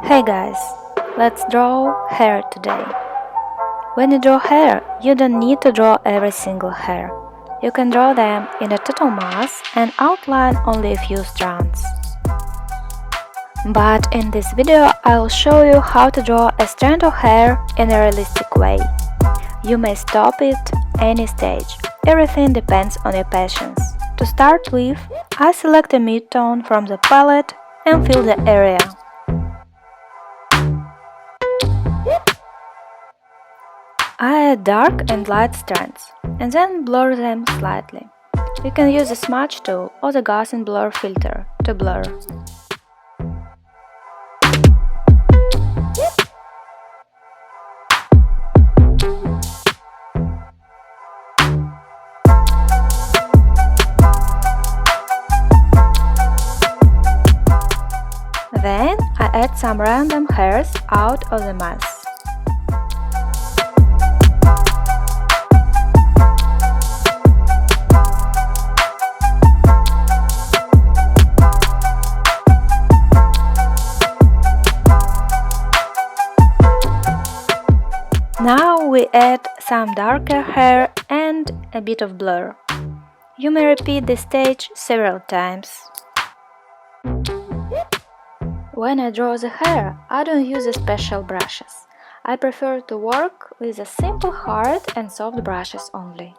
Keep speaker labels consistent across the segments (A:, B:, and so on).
A: Hey guys, let's draw hair today. When you draw hair, you don't need to draw every single hair. You can draw them in a total mass and outline only a few strands. But in this video I'll show you how to draw a strand of hair in a realistic way. You may stop at any stage, everything depends on your patience. To start with, I select a mid-tone from the palette and fill the area. I add dark and light strands, and then blur them slightly. You can use the smudge tool or the gas and blur filter to blur. Then I add some random hairs out of the mass. Now we add some darker hair and a bit of blur. You may repeat this stage several times. When I draw the hair, I don't use special brushes. I prefer to work with a simple hard and soft brushes only.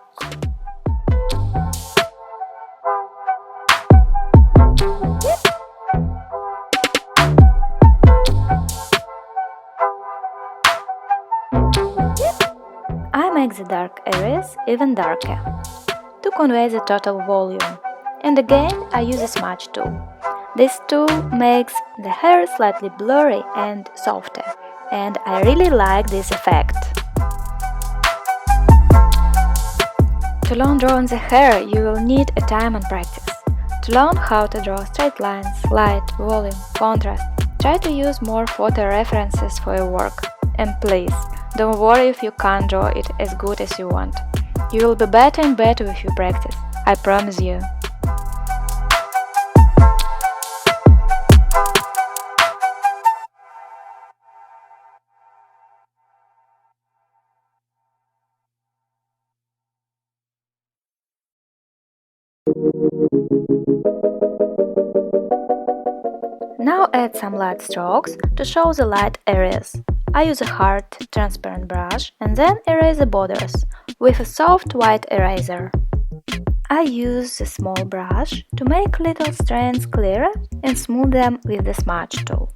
A: I make the dark areas even darker to convey the total volume, and again I use a smudge tool. This tool makes the hair slightly blurry and softer, and I really like this effect. To learn drawing the hair, you will need a time and practice. To learn how to draw straight lines, light, volume, contrast, try to use more photo references for your work. And please, don't worry if you can't draw it as good as you want. You will be better and better if you practice, I promise you. Now add some light strokes to show the light areas. I use a hard, transparent brush and then erase the borders with a soft white eraser. I use a small brush to make little strands clearer and smooth them with the smudge tool.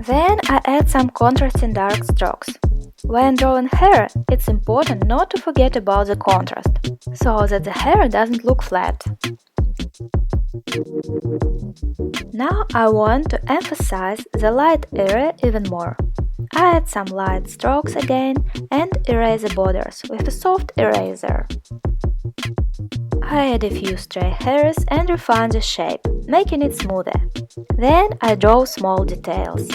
A: Then I add some contrasting dark strokes. When drawing hair, it's important not to forget about the contrast, so that the hair doesn't look flat. Now I want to emphasize the light area even more. I add some light strokes again and erase the borders with a soft eraser. I add a few stray hairs and refine the shape, making it smoother. Then I draw small details.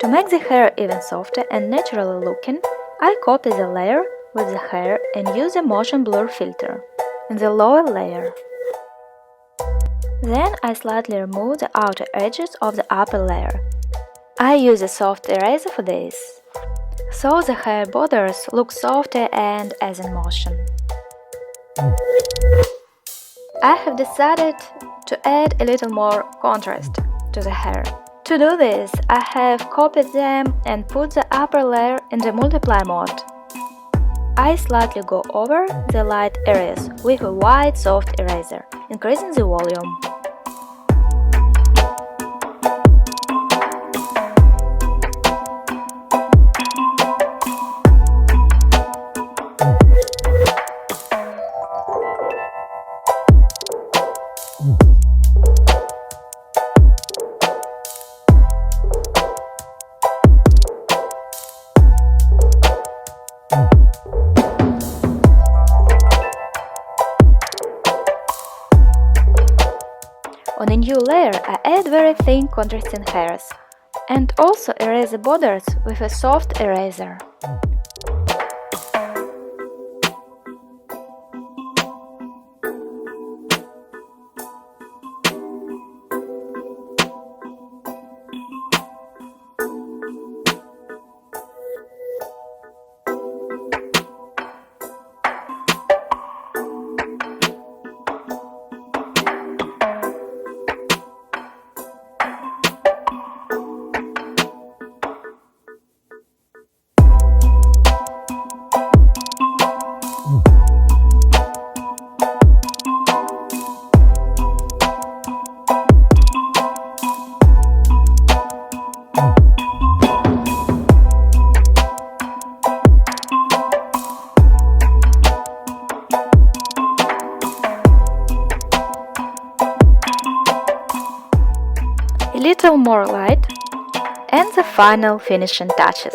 A: To make the hair even softer and naturally looking, I copy the layer with the hair and use a motion blur filter in the lower layer. Then I slightly remove the outer edges of the upper layer. I use a soft eraser for this, so the hair borders look softer and as in motion. I have decided to add a little more contrast to the hair. To do this, I have copied them and put the upper layer in the multiply mode. I slightly go over the light areas with a white soft eraser, increasing the volume. On a new layer, I add very thin contrasting hairs and also erase the borders with a soft eraser. A little more light, and the final finishing touches.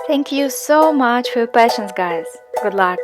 A: Thank you so much for your patience, guys. Good luck!